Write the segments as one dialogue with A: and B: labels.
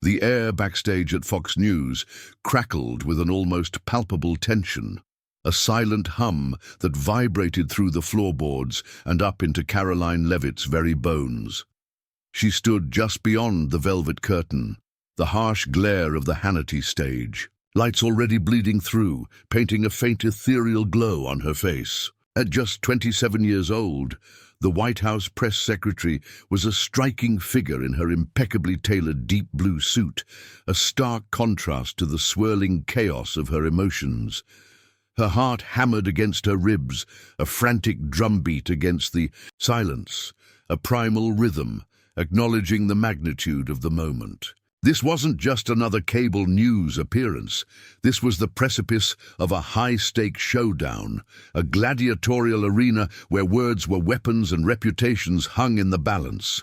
A: The air backstage at Fox News crackled with an almost palpable tension, a silent hum that vibrated through the floorboards and up into Karoline Leavitt's very bones. She stood just beyond the velvet curtain, the harsh glare of the Hannity stage, lights already bleeding through, painting a faint ethereal glow on her face. At just 27 years old, the White House press secretary was a striking figure in her impeccably tailored deep blue suit, a stark contrast to the swirling chaos of her emotions. Her heart hammered against her ribs, a frantic drumbeat against the silence, a primal rhythm, acknowledging the magnitude of the moment. This wasn't just another cable news appearance. This was the precipice of a high-stakes showdown, a gladiatorial arena where words were weapons and reputations hung in the balance.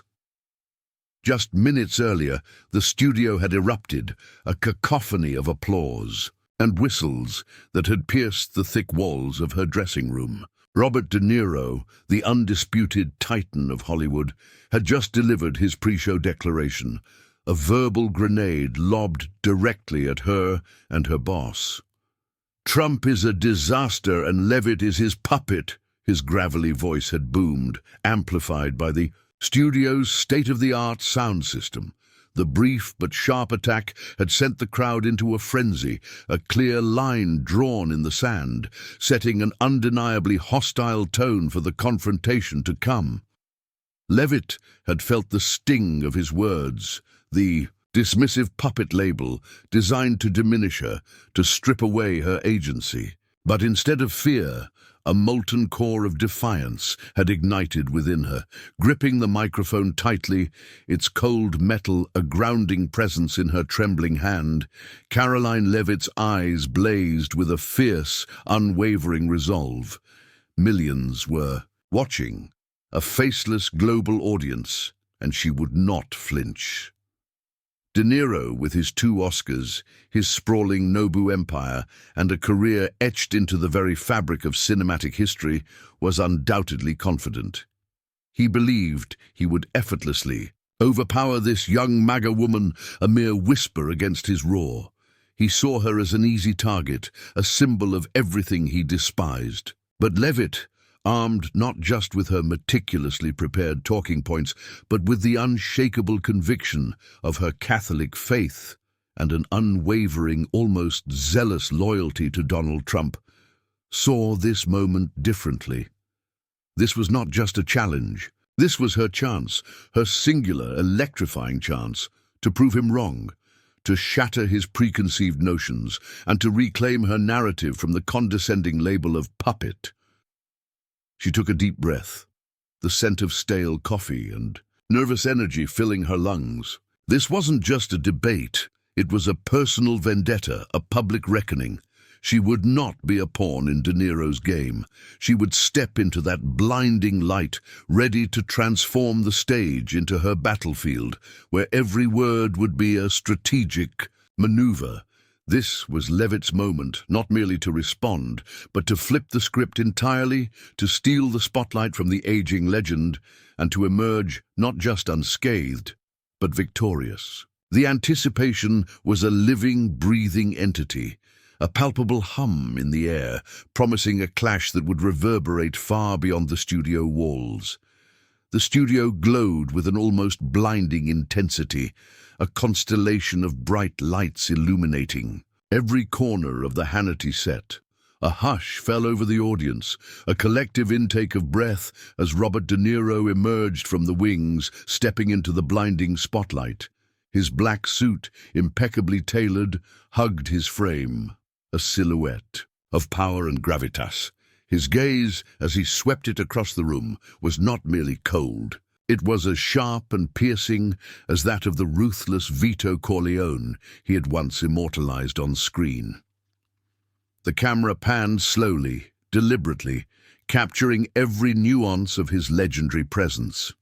A: Just minutes earlier, the studio had erupted, a cacophony of applause and whistles that had pierced the thick walls of her dressing room. Robert De Niro, the undisputed titan of Hollywood, had just delivered his pre-show declaration, a verbal grenade lobbed directly at her and her boss. "Trump is a disaster and Leavitt is his puppet," his gravelly voice had boomed, amplified by the studio's state-of-the-art sound system. The brief but sharp attack had sent the crowd into a frenzy, a clear line drawn in the sand, setting an undeniably hostile tone for the confrontation to come. Leavitt had felt the sting of his words, the dismissive puppet label designed to diminish her, to strip away her agency. But instead of fear, a molten core of defiance had ignited within her, gripping the microphone tightly, its cold metal a grounding presence in her trembling hand. Karoline Leavitt's eyes blazed with a fierce, unwavering resolve. Millions were watching, a faceless global audience, and she would not flinch. De Niro, with his 2 Oscars, his sprawling Nobu empire, and a career etched into the very fabric of cinematic history, was undoubtedly confident. He believed he would effortlessly overpower this young MAGA woman, a mere whisper against his roar. He saw her as an easy target, a symbol of everything he despised. But Leavitt, armed not just with her meticulously prepared talking points, but with the unshakable conviction of her Catholic faith and an unwavering, almost zealous loyalty to Donald Trump, saw this moment differently. This was not just a challenge. This was her chance, her singular, electrifying chance, to prove him wrong, to shatter his preconceived notions, and to reclaim her narrative from the condescending label of puppet. She took a deep breath, the scent of stale coffee and nervous energy filling her lungs. This wasn't just a debate. It was a personal vendetta, a public reckoning. She would not be a pawn in De Niro's game. She would step into that blinding light, ready to transform the stage into her battlefield, where every word would be a strategic maneuver. This was Leavitt's moment, not merely to respond, but to flip the script entirely, to steal the spotlight from the aging legend, and to emerge not just unscathed, but victorious. The anticipation was a living, breathing entity, a palpable hum in the air, promising a clash that would reverberate far beyond the studio walls. The studio glowed with an almost blinding intensity, a constellation of bright lights illuminating every corner of the Hannity set. A hush fell over the audience, a collective intake of breath as Robert De Niro emerged from the wings, stepping into the blinding spotlight. His black suit, impeccably tailored, hugged his frame, a silhouette of power and gravitas. His gaze, as he swept it across the room, was not merely cold. It was as sharp and piercing as that of the ruthless Vito Corleone he had once immortalized on screen. The camera panned slowly, deliberately, capturing every nuance of his legendary presence.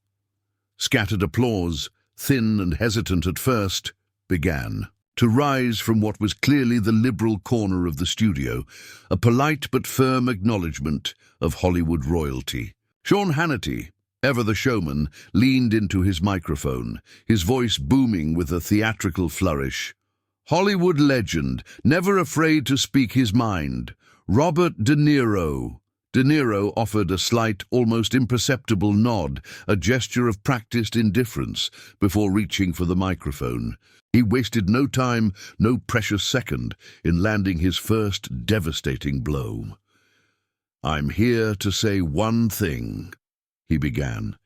A: Scattered applause, thin and hesitant at first, began to rise from what was clearly the liberal corner of the studio, a polite but firm acknowledgement of Hollywood royalty. Sean Hannity, Ever the showman leaned into his microphone, his voice booming with a theatrical flourish. Hollywood legend, never afraid to speak his mind. Robert De Niro. De Niro offered a slight, almost imperceptible nod, a gesture of practiced indifference, before reaching for the microphone. He wasted no time, no precious second, in landing his first devastating blow. "I'm here to say one thing," he began,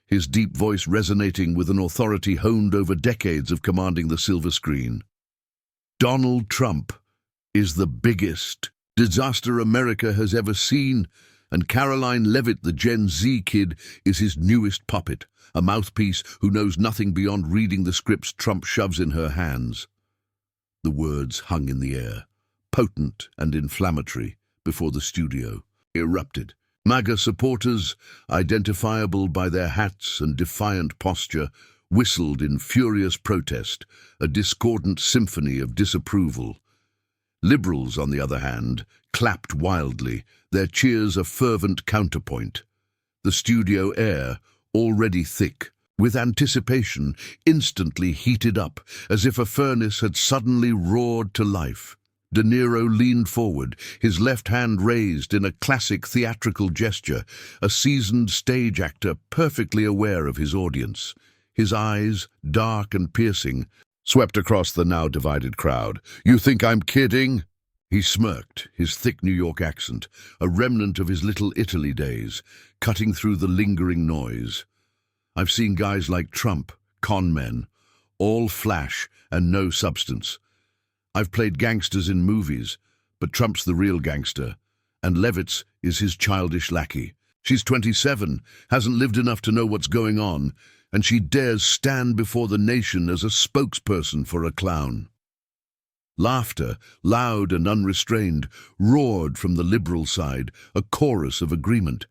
A: his deep voice resonating with an authority honed over decades of commanding the silver screen. "Donald Trump is the biggest disaster America has ever seen, and Karoline Leavitt, the Gen Z kid, is his newest puppet, a mouthpiece who knows nothing beyond reading the scripts Trump shoves in her hands." The words hung in the air, potent and inflammatory, before the studio erupted. MAGA supporters, identifiable by their hats and defiant posture, whistled in furious protest, a discordant symphony of disapproval. Liberals, on the other hand, clapped wildly, their cheers a fervent counterpoint. The studio air, already thick, with anticipation, instantly heated up, as if a furnace had suddenly roared to life. De Niro leaned forward, his left hand raised in a classic theatrical gesture, a seasoned stage actor perfectly aware of his audience. His eyes, dark and piercing, swept across the now divided crowd. "You think I'm kidding?" He smirked, his thick New York accent, a remnant of his Little Italy days, cutting through the lingering noise. "I've seen guys like Trump, con men, all flash and no substance. I've played gangsters in movies, but Trump's the real gangster, and Leavitt is his childish lackey. She's 27, hasn't lived enough to know what's going on, and she dares stand before the nation as a spokesperson for a clown." Laughter, loud and unrestrained, roared from the liberal side, a chorus of agreement.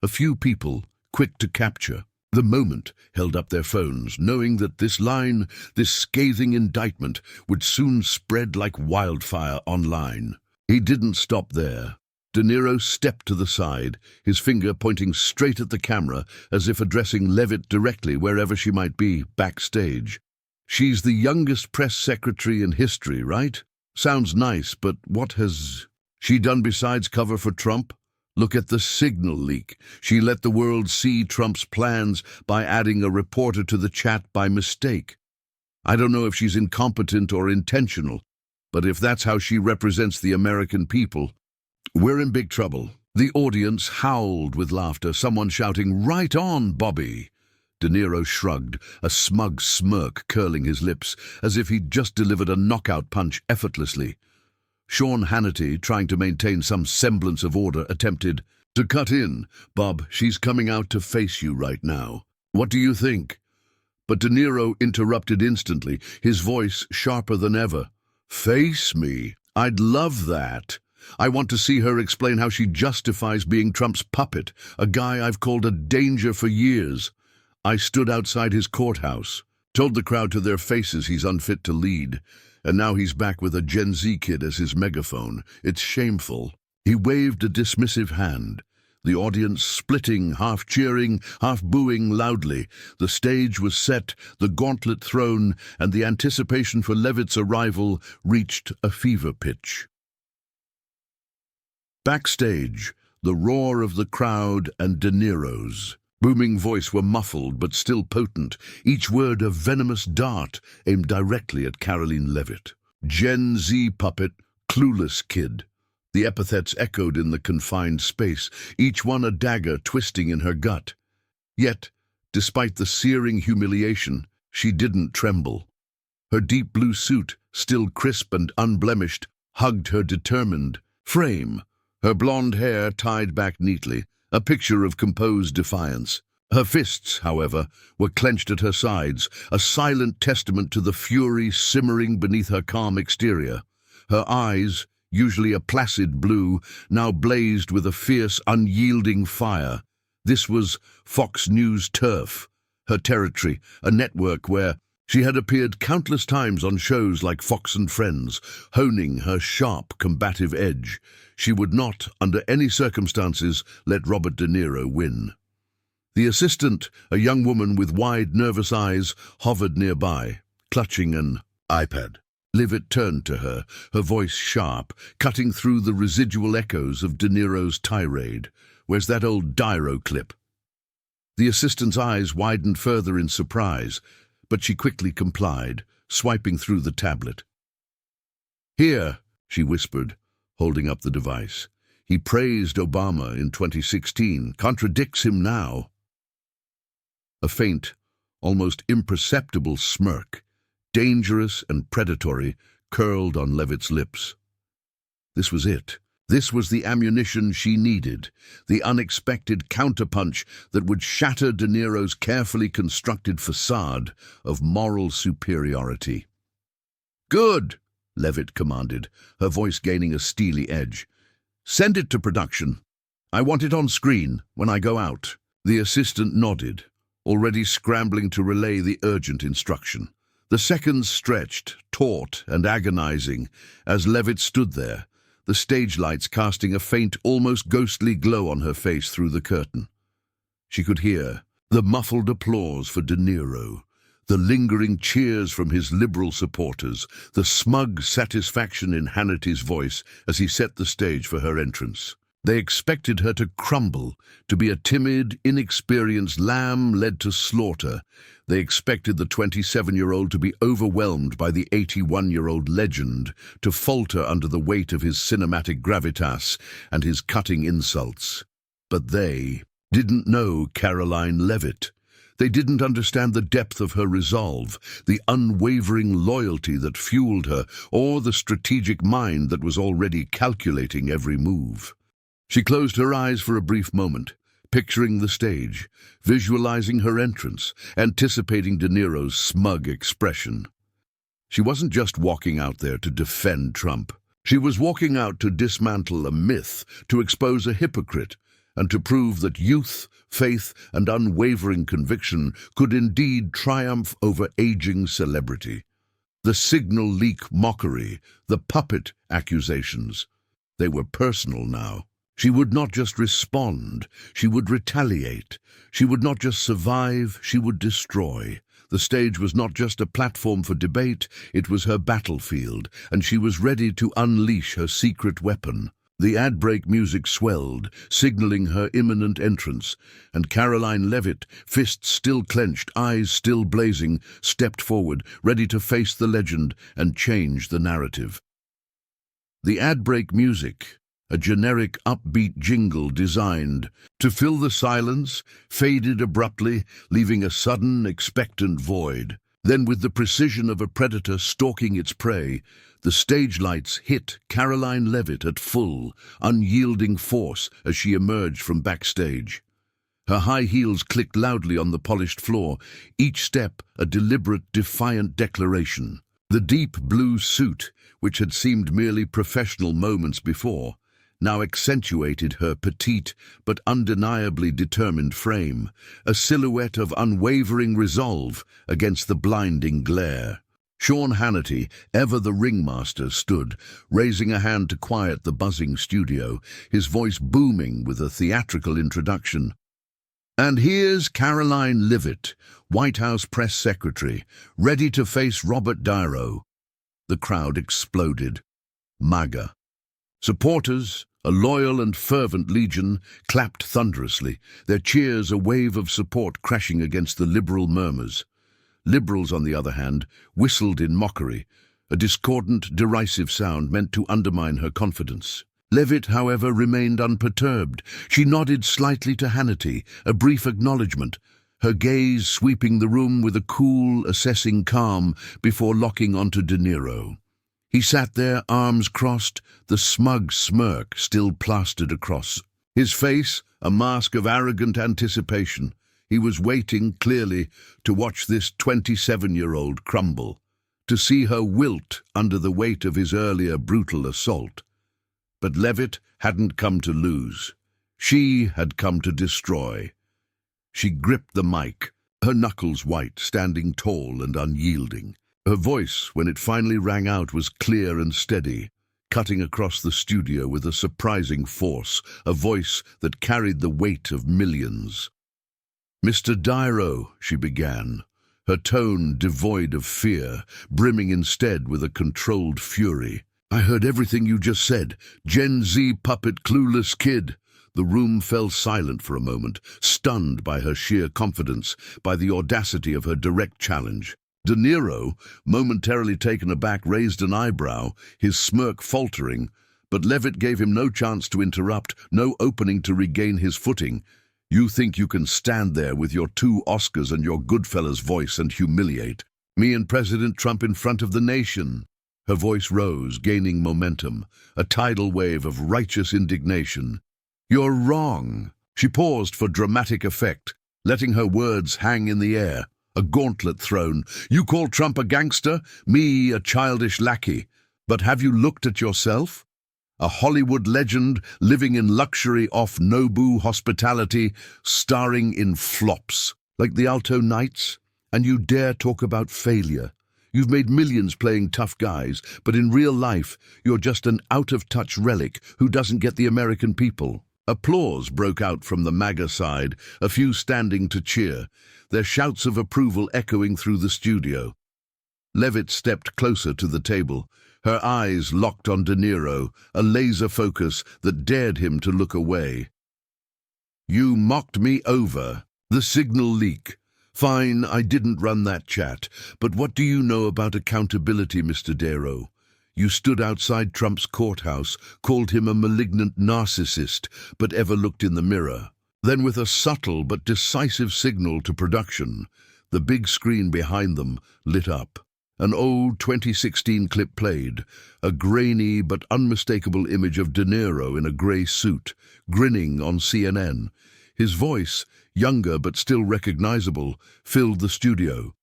A: A few people, quick to capture the moment, held up their phones, knowing that this line, this scathing indictment, would soon spread like wildfire online. He didn't stop there. De Niro stepped to the side, his finger pointing straight at the camera, as if addressing Leavitt directly wherever she might be, backstage. "She's the youngest press secretary in history, right? Sounds nice, but what has she done besides cover for Trump? Look at the signal leak. She let the world see Trump's plans by adding a reporter to the chat by mistake. I don't know if she's incompetent or intentional, but if that's how she represents the American people, we're in big trouble." The audience howled with laughter, someone shouting, "Right on, Bobby!" De Niro shrugged, a smug smirk curling his lips, as if he'd just delivered a knockout punch effortlessly. Sean Hannity, trying to maintain some semblance of order, attempted to cut in. "Bob, she's coming out to face you right now. What do you think?" But De Niro interrupted instantly, his voice sharper than ever. "Face me? I'd love that. I want to see her explain how she justifies being Trump's puppet, a guy I've called a danger for years. I stood outside his courthouse, told the crowd to their faces he's unfit to lead, and now he's back with a Gen Z kid as his megaphone. It's shameful." He waved a dismissive hand, the audience splitting, half cheering, half booing loudly. The stage was set, the gauntlet thrown, and the anticipation for Leavitt's arrival reached a fever pitch. Backstage, the roar of the crowd and De Niro's booming voice were muffled but still potent, each word a venomous dart aimed directly at Karoline Leavitt. Gen Z puppet, clueless kid. The epithets echoed in the confined space, each one a dagger twisting in her gut. Yet, despite the searing humiliation, she didn't tremble. Her deep blue suit, still crisp and unblemished, hugged her determined frame, her blonde hair tied back neatly, a picture of composed defiance. Her fists, however, were clenched at her sides, a silent testament to the fury simmering beneath her calm exterior. Her eyes, usually a placid blue, now blazed with a fierce, unyielding fire. This was Fox News turf, her territory, a network where she had appeared countless times on shows like Fox and Friends, honing her sharp, combative edge. She would not, under any circumstances, let Robert De Niro win. The assistant, a young woman with wide, nervous eyes, hovered nearby, clutching an iPad. Leavitt turned to her, her voice sharp, cutting through the residual echoes of De Niro's tirade. "Where's that old Niro clip?" The assistant's eyes widened further in surprise, but she quickly complied, swiping through the tablet. "Here," she whispered, holding up the device. "He praised Obama in 2016, contradicts him now." A faint, almost imperceptible smirk, dangerous and predatory, curled on Leavitt's lips. This was it. This was the ammunition she needed, the unexpected counterpunch that would shatter De Niro's carefully constructed facade of moral superiority. "Good," Leavitt commanded, her voice gaining a steely edge. "Send it to production. I want it on screen when I go out." The assistant nodded, already scrambling to relay the urgent instruction. The seconds stretched, taut and agonizing, as Leavitt stood there, the stage lights casting a faint, almost ghostly glow on her face through the curtain. She could hear the muffled applause for De Niro, the lingering cheers from his liberal supporters, the smug satisfaction in Hannity's voice as he set the stage for her entrance. They expected her to crumble, to be a timid, inexperienced lamb led to slaughter. They expected the 27-year-old to be overwhelmed by the 81-year-old legend, to falter under the weight of his cinematic gravitas and his cutting insults. But they didn't know Karoline Leavitt. They didn't understand the depth of her resolve, the unwavering loyalty that fueled her, or the strategic mind that was already calculating every move. She closed her eyes for a brief moment, picturing the stage, visualizing her entrance, anticipating De Niro's smug expression. She wasn't just walking out there to defend Trump. She was walking out to dismantle a myth, to expose a hypocrite, and to prove that youth, faith, and unwavering conviction could indeed triumph over aging celebrity. The signal leak mockery, the puppet accusations, they were personal now. She would not just respond, she would retaliate. She would not just survive, she would destroy. The stage was not just a platform for debate, it was her battlefield, and she was ready to unleash her secret weapon. The ad break music swelled, signaling her imminent entrance, and Karoline Leavitt, fists still clenched, eyes still blazing, stepped forward, ready to face the legend and change the narrative. The ad break music, a generic upbeat jingle designed to fill the silence, faded abruptly, leaving a sudden, expectant void. Then, with the precision of a predator stalking its prey, the stage lights hit Karoline Leavitt at full, unyielding force as she emerged from backstage. Her high heels clicked loudly on the polished floor, each step a deliberate, defiant declaration. The deep blue suit, which had seemed merely professional moments before, now accentuated her petite but undeniably determined frame, a silhouette of unwavering resolve against the blinding glare. Sean Hannity, ever the ringmaster, stood, raising a hand to quiet the buzzing studio, his voice booming with a theatrical introduction. "And here's Karoline Leavitt, White House press secretary, ready to face Robert Niro." The crowd exploded. MAGA. Supporters, a loyal and fervent legion, clapped thunderously, their cheers a wave of support crashing against the liberal murmurs. Liberals, on the other hand, whistled in mockery, a discordant, derisive sound meant to undermine her confidence. Leavitt, however, remained unperturbed. She nodded slightly to Hannity, a brief acknowledgement, her gaze sweeping the room with a cool, assessing calm before locking onto De Niro. He sat there, arms crossed, the smug smirk still plastered across his face, a mask of arrogant anticipation. He was waiting, clearly, to watch this 27-year-old crumble, to see her wilt under the weight of his earlier brutal assault. But Leavitt hadn't come to lose. She had come to destroy. She gripped the mic, her knuckles white, standing tall and unyielding. Her voice, when it finally rang out, was clear and steady, cutting across the studio with a surprising force, a voice that carried the weight of millions. Mr. Niro, she began, her tone devoid of fear, brimming instead with a controlled fury. I heard everything you just said. Gen Z puppet clueless kid. The room fell silent for a moment, stunned by her sheer confidence, by the audacity of her direct challenge. De Niro, momentarily taken aback, raised an eyebrow, his smirk faltering, but Leavitt gave him no chance to interrupt, no opening to regain his footing. You think you can stand there with your 2 Oscars and your Goodfellas voice and humiliate me and President Trump in front of the nation? Her voice rose, gaining momentum, a tidal wave of righteous indignation. You're wrong. She paused for dramatic effect, letting her words hang in the air, a gauntlet thrown. You call Trump a gangster, me a childish lackey. But have you looked at yourself? A Hollywood legend living in luxury off Nobu hospitality, starring in flops like the Alto Knights, and you dare talk about failure. You've made millions playing tough guys, but in real life, you're just an out-of-touch relic who doesn't get the American people. Applause broke out from the MAGA side, a few standing to cheer, their shouts of approval echoing through the studio. Leavitt stepped closer to the table, her eyes locked on De Niro, a laser focus that dared him to look away. You mocked me over. The signal leak. Fine, I didn't run that chat, but what do you know about accountability, Mr. Niro? You stood outside Trump's courthouse, called him a malignant narcissist, but ever looked in the mirror. Then with a subtle but decisive signal to production, the big screen behind them lit up. An old 2016 clip played, a grainy but unmistakable image of De Niro in a grey suit, grinning on CNN. His voice, younger but still recognizable, filled the studio.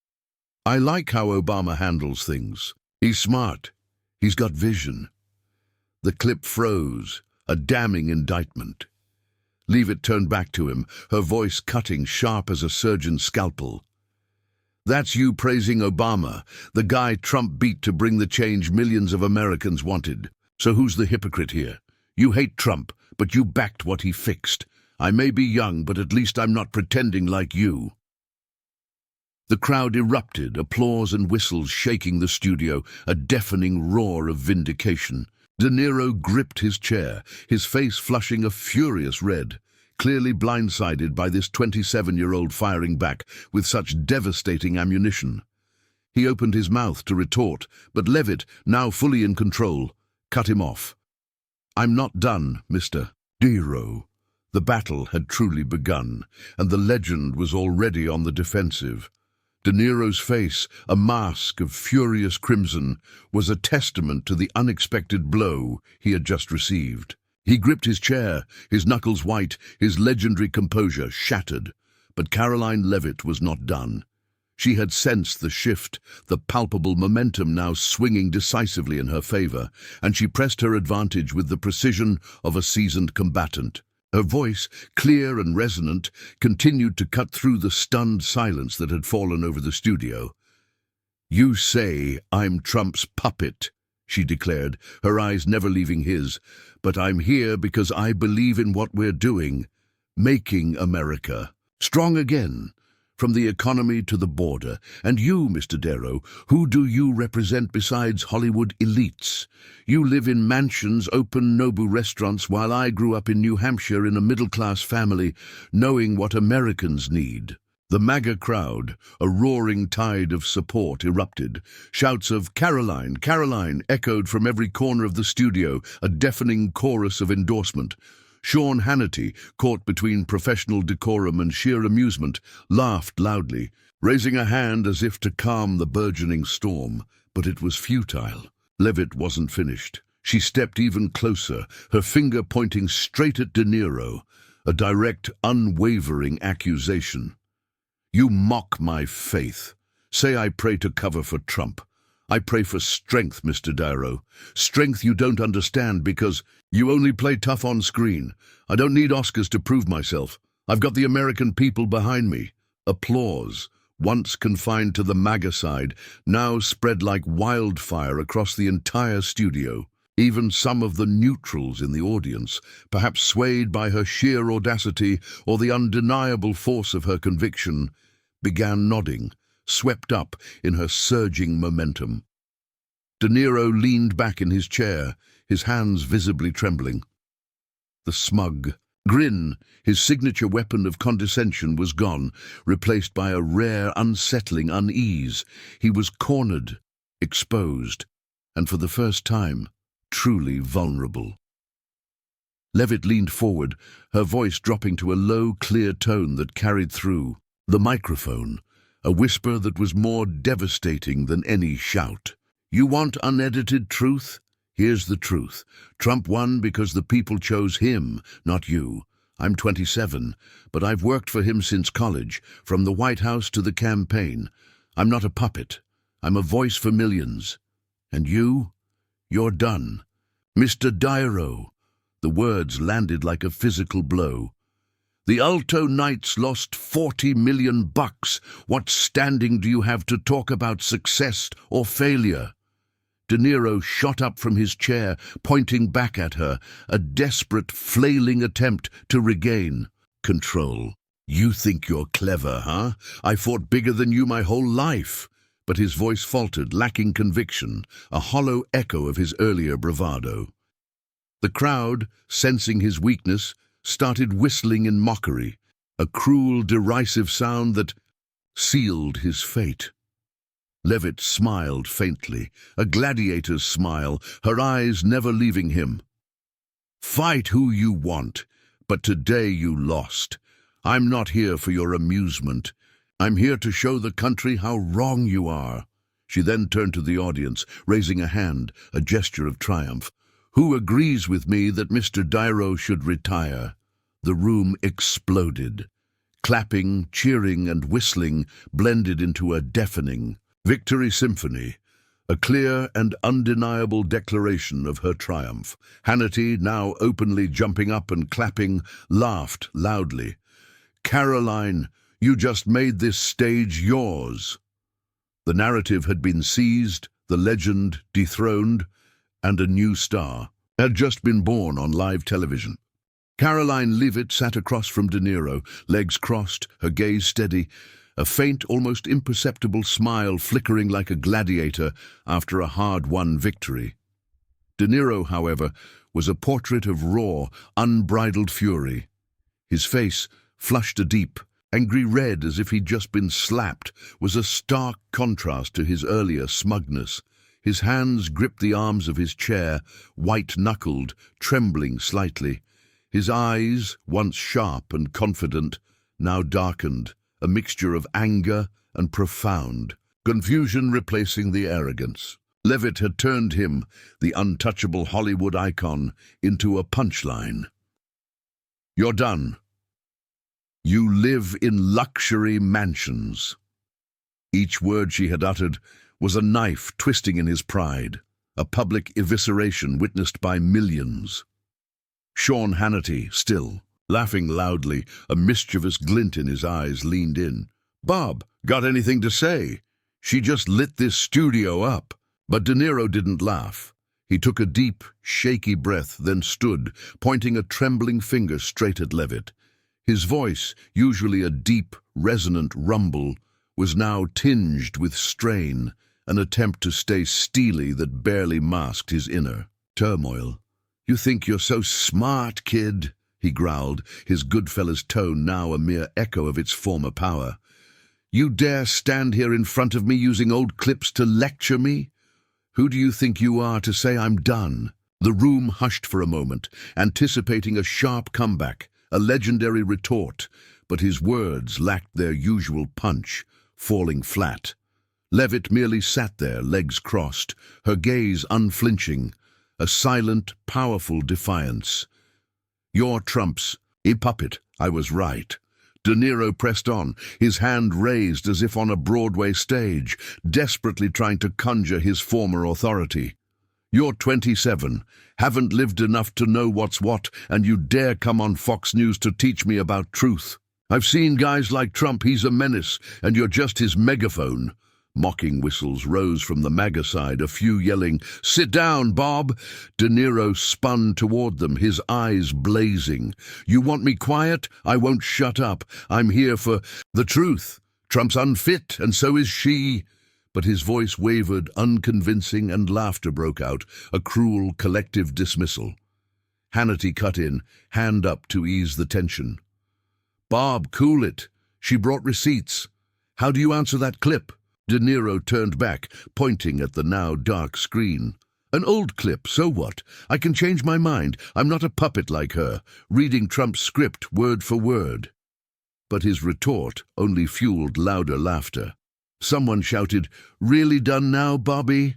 A: I like how Obama handles things. He's smart. He's got vision. The clip froze, a damning indictment. Leavitt turned back to him, her voice cutting sharp as a surgeon's scalpel. That's you praising Obama, the guy Trump beat to bring the change millions of Americans wanted. So who's the hypocrite here? You hate Trump, but you backed what he fixed. I may be young, but at least I'm not pretending like you. The crowd erupted, applause and whistles shaking the studio, a deafening roar of vindication. De Niro gripped his chair, his face flushing a furious red, clearly blindsided by this 27-year-old firing back with such devastating ammunition. He opened his mouth to retort, but Leavitt, now fully in control, cut him off. I'm not done, Mr. Niro. The battle had truly begun, and the legend was already on the defensive. De Niro's face, a mask of furious crimson, was a testament to the unexpected blow he had just received. He gripped his chair, his knuckles white, his legendary composure shattered. But Karoline Leavitt was not done. She had sensed the shift, the palpable momentum now swinging decisively in her favor, and she pressed her advantage with the precision of a seasoned combatant. Her voice, clear and resonant, continued to cut through the stunned silence that had fallen over the studio. You say I'm Trump's puppet, she declared, her eyes never leaving his, but I'm here because I believe in what we're doing, making America strong again, from the economy to the border. And you, Mr. Niro, who do you represent besides Hollywood elites? You live in mansions, open Nobu restaurants, while I grew up in New Hampshire in a middle-class family, knowing what Americans need. The MAGA crowd, a roaring tide of support, erupted. Shouts of "Karoline, Karoline" echoed from every corner of the studio, a deafening chorus of endorsement. Sean Hannity, caught between professional decorum and sheer amusement, laughed loudly, raising a hand as if to calm the burgeoning storm. But it was futile. Leavitt wasn't finished. She stepped even closer, her finger pointing straight at De Niro, a direct, unwavering accusation. You mock my faith. Say I pray to cover for Trump. I pray for strength, Mr. Niro. Strength you don't understand because you only play tough on screen. I don't need Oscars to prove myself. I've got the American people behind me. Applause, once confined to the MAGA side, now spread like wildfire across the entire studio. Even some of the neutrals in the audience, perhaps swayed by her sheer audacity or the undeniable force of her conviction, began nodding, swept up in her surging momentum. De Niro leaned back in his chair, his hands visibly trembling. The smug grin, his signature weapon of condescension, was gone, replaced by a rare, unsettling unease. He was cornered, exposed, and for the first time, truly vulnerable. Leavitt leaned forward, her voice dropping to a low, clear tone that carried through the microphone, a whisper that was more devastating than any shout. "You want unedited truth? Here's the truth. Trump won because the people chose him, not you. I'm 27, but I've worked for him since college, from the White House to the campaign. I'm not a puppet. I'm a voice for millions. And you? You're done. Mr. Niro." The words landed like a physical blow. "The Alto Knights lost $40 million. What standing do you have to talk about success or failure?" De Niro shot up from his chair, pointing back at her, a desperate, flailing attempt to regain control. "You think you're clever, huh? I fought bigger than you my whole life." But his voice faltered, lacking conviction, a hollow echo of his earlier bravado. The crowd, sensing his weakness, started whistling in mockery, a cruel, derisive sound that sealed his fate. Leavitt smiled faintly, a gladiator's smile, her eyes never leaving him. "Fight who you want, but today you lost. I'm not here for your amusement. I'm here to show the country how wrong you are." She then turned to the audience, raising a hand, a gesture of triumph. "Who agrees with me that Mr. Niro should retire?" The room exploded. Clapping, cheering, and whistling blended into a deafening victory symphony, a clear and undeniable declaration of her triumph. Hannity, now openly jumping up and clapping, laughed loudly. "Karoline, you just made this stage yours." The narrative had been seized, the legend dethroned, and a new star had just been born on live television. Karoline Leavitt sat across from De Niro, legs crossed, her gaze steady, a faint, almost imperceptible smile flickering like a gladiator after a hard-won victory. De Niro, however, was a portrait of raw, unbridled fury. His face, flushed a deep, angry red as if he'd just been slapped, was a stark contrast to his earlier smugness. His hands gripped the arms of his chair, white-knuckled, trembling slightly. His eyes, once sharp and confident, now darkened, a mixture of anger and profound confusion replacing the arrogance. Leavitt had turned him, the untouchable Hollywood icon, into a punchline. "You're done. You live in luxury mansions." Each word she had uttered was a knife twisting in his pride, a public evisceration witnessed by millions. Sean Hannity, still, laughing loudly, a mischievous glint in his eyes, leaned in. "Bob, got anything to say? She just lit this studio up." But De Niro didn't laugh. He took a deep, shaky breath, then stood, pointing a trembling finger straight at Leavitt. His voice, usually a deep, resonant rumble, was now tinged with strain, an attempt to stay steely that barely masked his inner turmoil. "You think you're so smart, kid," he growled, his Goodfellas tone now a mere echo of its former power. "You dare stand here in front of me using old clips to lecture me? Who do you think you are to say I'm done?" The room hushed for a moment, anticipating a sharp comeback, a legendary retort, but his words lacked their usual punch, falling flat. Leavitt merely sat there, legs crossed, her gaze unflinching, a silent, powerful defiance. "You're Trump's a puppet. I was right." De Niro pressed on, his hand raised as if on a Broadway stage, desperately trying to conjure his former authority. "You're 27, haven't lived enough to know what's what, and you dare come on Fox News to teach me about truth. I've seen guys like Trump, he's a menace, and you're just his megaphone. Mocking whistles rose from the MAGA side, a few yelling, "Sit down, Bob!" De Niro spun toward them, his eyes blazing. "You want me quiet? I won't shut up. I'm here for the truth. Trump's unfit, and so is she." But his voice wavered, unconvincing, and laughter broke out, a cruel collective dismissal. Hannity cut in, hand up to ease the tension. "Bob, cool it. She brought receipts. How do you answer that clip?" De Niro turned back, pointing at the now dark screen. "An old clip, so what? I can change my mind. I'm not a puppet like her, reading Trump's script word for word." But his retort only fueled louder laughter. Someone shouted, "Really done now, Bobby?"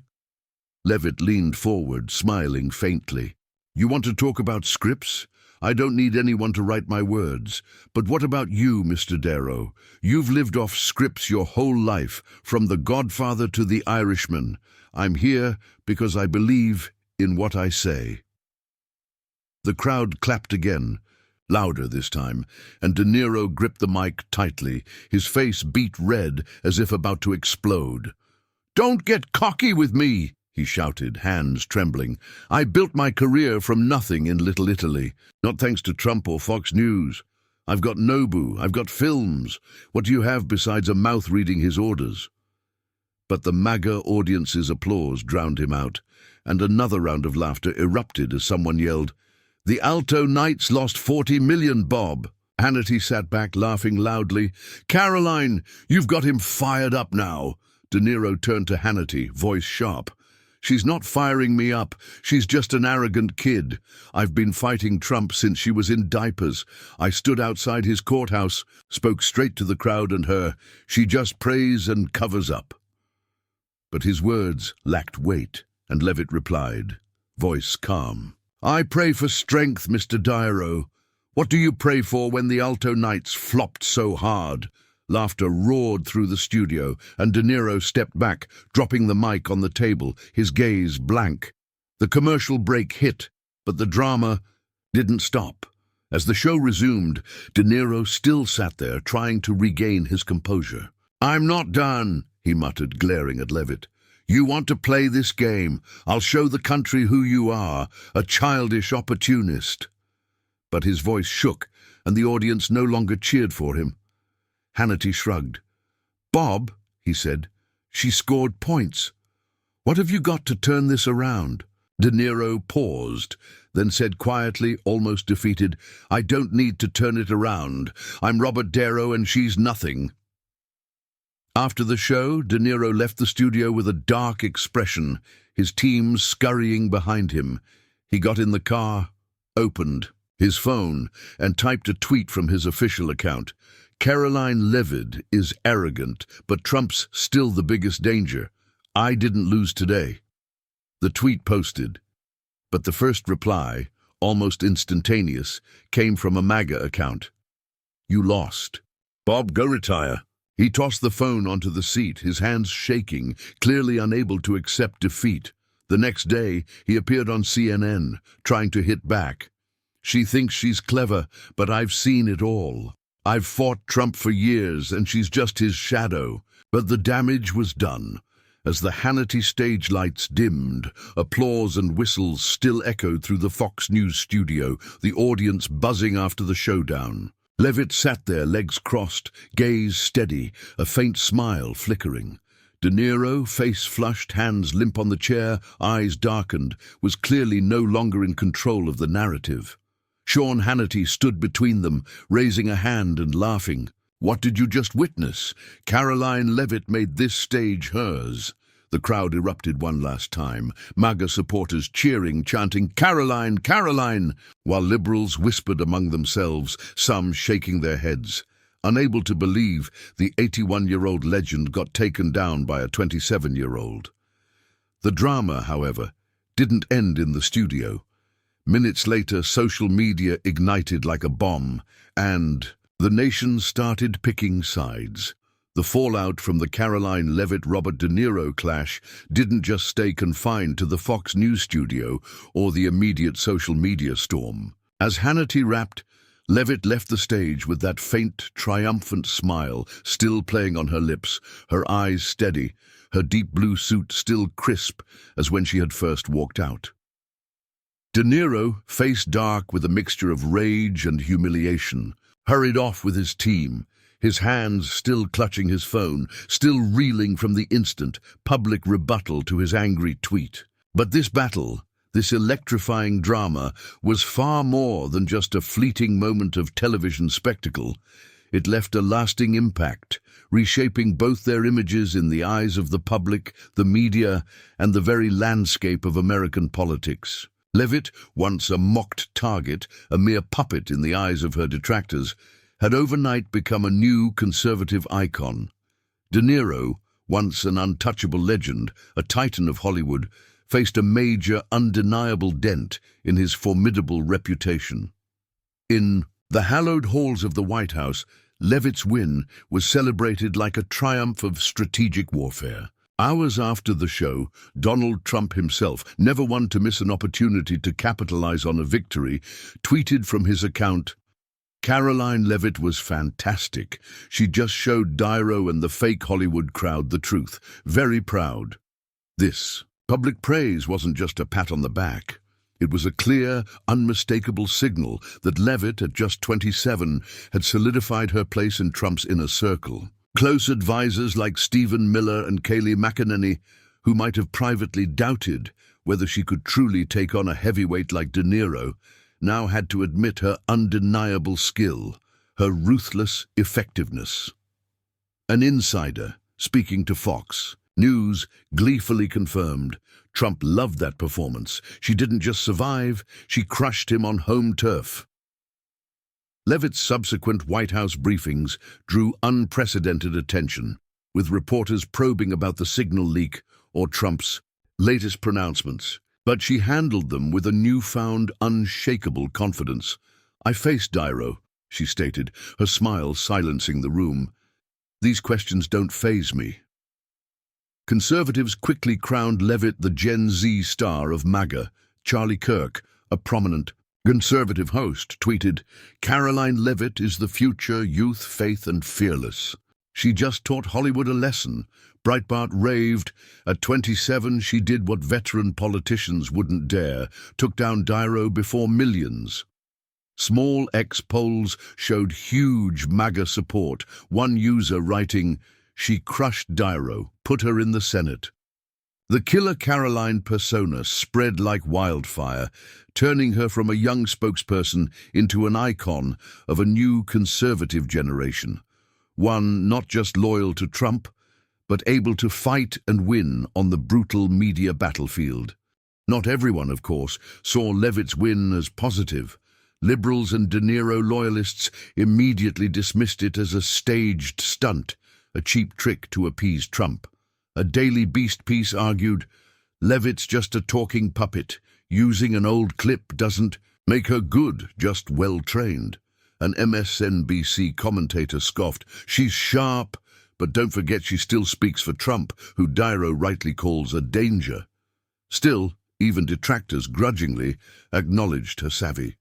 A: Leavitt leaned forward, smiling faintly. "You want to talk about scripts? I don't need anyone to write my words. But what about you, Mr. Darrow? You've lived off scripts your whole life, from The Godfather to The Irishman. I'm here because I believe in what I say." The crowd clapped again, louder this time, and De Niro gripped the mic tightly, his face beet red as if about to explode. "Don't get cocky with me," he shouted, hands trembling. "I built my career from nothing in Little Italy, not thanks to Trump or Fox News. I've got Nobu, I've got films. What do you have besides a mouth reading his orders?" But the MAGA audience's applause drowned him out, and another round of laughter erupted as someone yelled, "The Alto Knights lost 40 million, Bob." Hannity sat back, laughing loudly. "Karoline, you've got him fired up now." De Niro turned to Hannity, voice sharp. "She's not firing me up. She's just an arrogant kid. I've been fighting Trump since she was in diapers. I stood outside his courthouse, spoke straight to the crowd and her. She just prays and covers up." But his words lacked weight, and Leavitt replied, voice calm. "I pray for strength, Mr. Darrow. What do you pray for when the Alto Knights flopped so hard?" Laughter roared through the studio, and De Niro stepped back, dropping the mic on the table, his gaze blank. The commercial break hit, but the drama didn't stop. As the show resumed, De Niro still sat there, trying to regain his composure. "I'm not done," he muttered, glaring at Leavitt. "You want to play this game. I'll show the country who you are, a childish opportunist." But his voice shook, and the audience no longer cheered for him. Hannity shrugged. "Bob," he said, "she scored points. What have you got to turn this around?" De Niro paused, then said quietly, almost defeated, "I don't need to turn it around. I'm Robert Darrow and she's nothing." After the show, De Niro left the studio with a dark expression, his team scurrying behind him. He got in the car, opened his phone, and typed a tweet from his official account. "Karoline Leavitt is arrogant, but Trump's still the biggest danger. I didn't lose today." The tweet posted, but the first reply, almost instantaneous, came from a MAGA account. "You lost. Bob, go retire." He tossed the phone onto the seat, his hands shaking, clearly unable to accept defeat. The next day, he appeared on CNN, trying to hit back. "She thinks she's clever, but I've seen it all. I've fought Trump for years, and she's just his shadow." But the damage was done. As the Hannity stage lights dimmed, applause and whistles still echoed through the Fox News studio, the audience buzzing after the showdown. Leavitt sat there, legs crossed, gaze steady, a faint smile flickering. De Niro, face flushed, hands limp on the chair, eyes darkened, was clearly no longer in control of the narrative. Sean Hannity stood between them, raising a hand and laughing. "What did you just witness? Karoline Leavitt made this stage hers." The crowd erupted one last time, MAGA supporters cheering, chanting, "Karoline, Karoline," while liberals whispered among themselves, some shaking their heads. Unable to believe, the 81-year-old legend got taken down by a 27-year-old. The drama, however, didn't end in the studio. Minutes later, social media ignited like a bomb, and the nation started picking sides. The fallout from the Karoline Leavitt-Robert De Niro clash didn't just stay confined to the Fox News studio or the immediate social media storm. As Hannity rapped, Leavitt left the stage with that faint, triumphant smile still playing on her lips, her eyes steady, her deep blue suit still crisp as when she had first walked out. De Niro, face dark with a mixture of rage and humiliation, hurried off with his team, his hands still clutching his phone, still reeling from the instant public rebuttal to his angry tweet. But this battle, this electrifying drama, was far more than just a fleeting moment of television spectacle. It left a lasting impact, reshaping both their images in the eyes of the public, the media, and the very landscape of American politics. Leavitt, once a mocked target, a mere puppet in the eyes of her detractors, had overnight become a new conservative icon. De Niro, once an untouchable legend, a titan of Hollywood, faced a major, undeniable dent in his formidable reputation. In the hallowed halls of the White House, Leavitt's win was celebrated like a triumph of strategic warfare. Hours after the show, Donald Trump himself, never one to miss an opportunity to capitalize on a victory, tweeted from his account, "Karoline Leavitt was fantastic. She just showed Niro and the fake Hollywood crowd the truth. Very proud." This public praise wasn't just a pat on the back. It was a clear, unmistakable signal that Leavitt, at just 27, had solidified her place in Trump's inner circle. Close advisors like Stephen Miller and Kayleigh McEnany, who might have privately doubted whether she could truly take on a heavyweight like De Niro, now had to admit her undeniable skill, her ruthless effectiveness. An insider, speaking to Fox News, gleefully confirmed, Trump loved that performance. She didn't just survive, she crushed him on home turf. Leavitt's subsequent White House briefings drew unprecedented attention, with reporters probing about the signal leak or Trump's latest pronouncements. But she handled them with a newfound, unshakable confidence. "I faced Niro," she stated, her smile silencing the room. "These questions don't faze me." Conservatives quickly crowned Leavitt the Gen Z star of MAGA. Charlie Kirk, a prominent conservative host, tweeted, "Karoline Leavitt is the future, youth, faith, and fearless. She just taught Hollywood a lesson." Breitbart raved, "At 27, she did what veteran politicians wouldn't dare, took down Niro before millions." Small X polls showed huge MAGA support, one user writing, "She crushed Niro, put her in the Senate." The killer Karoline persona spread like wildfire, turning her from a young spokesperson into an icon of a new conservative generation, one not just loyal to Trump, but able to fight and win on the brutal media battlefield. Not everyone, of course, saw Leavitt's win as positive. Liberals and De Niro loyalists immediately dismissed it as a staged stunt, a cheap trick to appease Trump. A Daily Beast piece argued, "Leavitt's just a talking puppet. Using an old clip doesn't make her good, just well-trained." An MSNBC commentator scoffed, "She's sharp, but don't forget she still speaks for Trump, who Niro rightly calls a danger." Still, even detractors grudgingly acknowledged her savvy.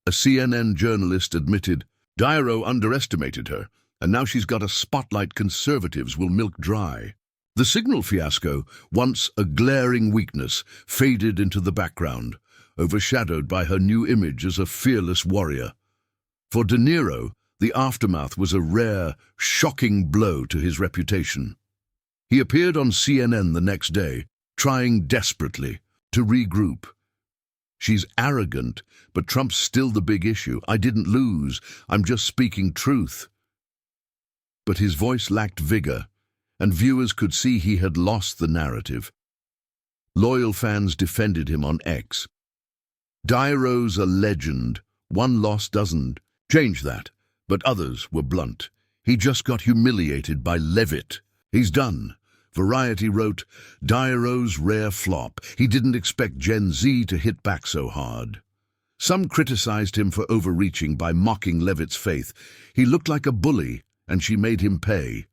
A: A CNN journalist admitted, "Niro underestimated her, and now she's got a spotlight conservatives will milk dry." The signal fiasco, once a glaring weakness, faded into the background, overshadowed by her new image as a fearless warrior. For De Niro, the aftermath was a rare, shocking blow to his reputation. He appeared on CNN the next day, trying desperately to regroup. "She's arrogant, but Trump's still the big issue. I didn't lose, I'm just speaking truth." But his voice lacked vigor, and viewers could see he had lost the narrative. Loyal fans defended him on X. "Niro's a legend. One loss doesn't change that." But others were blunt. "He just got humiliated by Leavitt. He's done." Variety wrote, "Niro's rare flop. He didn't expect Gen Z to hit back so hard." Some criticized him for overreaching by mocking Leavitt's faith. "He looked like a bully, and she made him pay."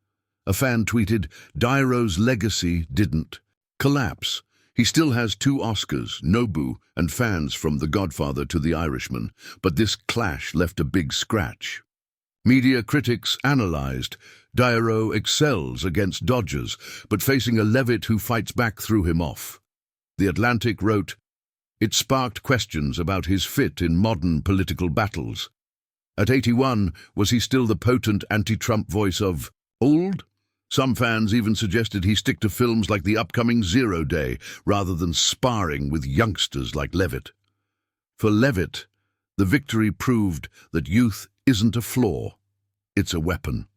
A: A fan tweeted, "Niro's legacy didn't collapse. He still has 2 Oscars, Nobu, and fans from The Godfather to The Irishman, but this clash left a big scratch. Media critics analyzed, Niro excels against dodgers, but facing a Leavitt who fights back threw him off. The Atlantic wrote, it sparked questions about his fit in modern political battles. At 81, was he still the potent anti-Trump voice of old? Some fans even suggested he stick to films like the upcoming 0 Day, rather than sparring with youngsters like Leavitt. For Leavitt, the victory proved that youth isn't a flaw, it's a weapon.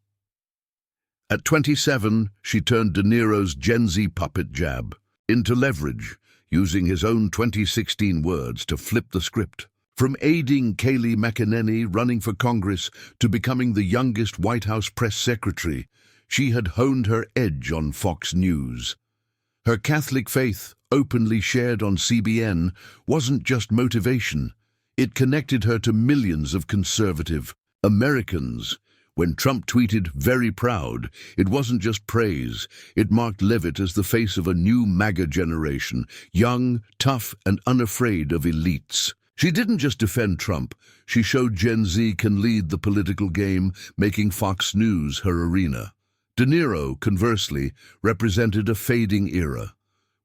A: At 27, she turned De Niro's Gen Z puppet jab into leverage, using his own 2016 words to flip the script. From aiding Kayleigh McEnany running for Congress to becoming the youngest White House press secretary, she had honed her edge on Fox News. Her Catholic faith, openly shared on CBN, wasn't just motivation. It connected her to millions of conservative Americans. When Trump tweeted, "Very proud," it wasn't just praise. It marked Leavitt as the face of a new MAGA generation, young, tough, and unafraid of elites. She didn't just defend Trump. She showed Gen Z can lead the political game, making Fox News her arena. De Niro, conversely, represented a fading era.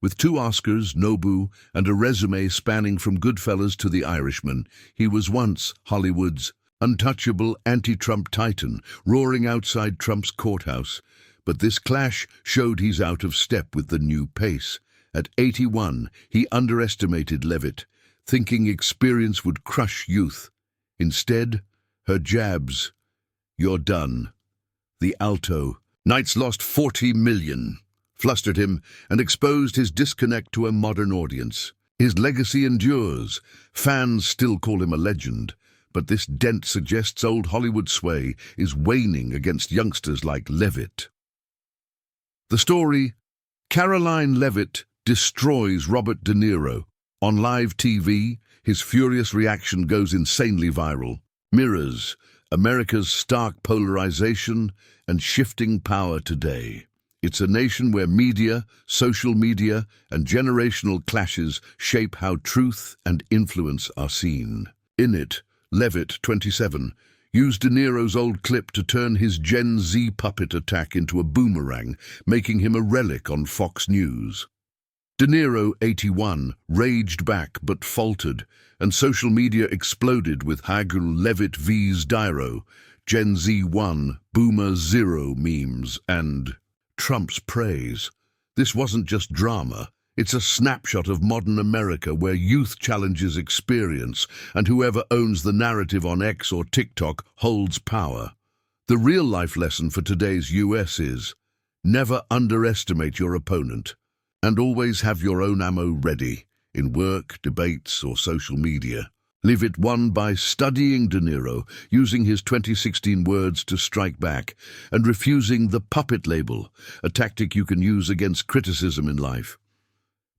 A: With 2 Oscars, Nobu, and a resume spanning from Goodfellas to The Irishman, he was once Hollywood's untouchable anti-Trump titan, roaring outside Trump's courthouse. But this clash showed he's out of step with the new pace. At 81, he underestimated Leavitt, thinking experience would crush youth. Instead, her jabs, "You're done." The alto, "Knight's lost 40 million," flustered him and exposed his disconnect to a modern audience. His legacy endures. Fans still call him a legend, but this dent suggests old Hollywood sway is waning against youngsters like Leavitt. The story, Karoline Leavitt destroys Robert De Niro. On live TV, his furious reaction goes insanely viral. Mirrors America's stark polarization and shifting power today. It's a nation where media, social media, and generational clashes shape how truth and influence are seen. In it, Leavitt, 27, used De Niro's old clip to turn his Gen Z puppet attack into a boomerang, making him a relic on Fox News. De Niro, 81, raged back but faltered, and social media exploded with Hagel Leavitt vs. Niro, Gen Z 1, Boomer 0 memes, and Trump's praise. This wasn't just drama. It's a snapshot of modern America where youth challenges experience, and whoever owns the narrative on X or TikTok holds power. The real-life lesson for today's US is, never underestimate your opponent, and always have your own ammo ready, in work, debates, or social media. Leavitt won by studying De Niro, using his 2016 words to strike back, and refusing the puppet label, a tactic you can use against criticism in life.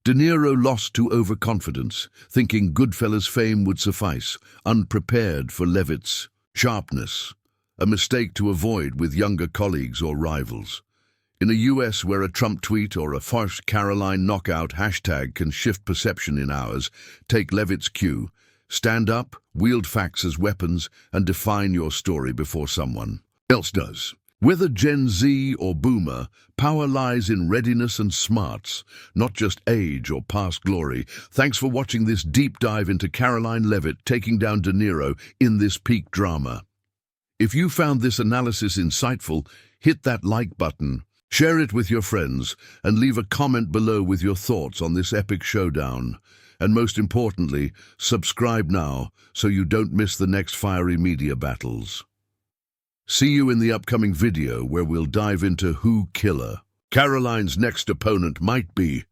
A: De Niro lost to overconfidence, thinking Goodfellas fame would suffice, unprepared for Leavitt's sharpness, a mistake to avoid with younger colleagues or rivals. In a US where a Trump tweet or a first Karoline knockout hashtag can shift perception in hours, take Leavitt's cue. Stand up, wield facts as weapons, and define your story before someone else does. Whether Gen Z or Boomer, power lies in readiness and smarts, not just age or past glory. Thanks for watching this deep dive into Karoline Leavitt taking down De Niro in this peak drama. If you found this analysis insightful, hit that like button, share it with your friends, and leave a comment below with your thoughts on this epic showdown. And most importantly, subscribe now so you don't miss the next fiery media battles. See you in the upcoming video where we'll dive into who killer Karoline's next opponent might be.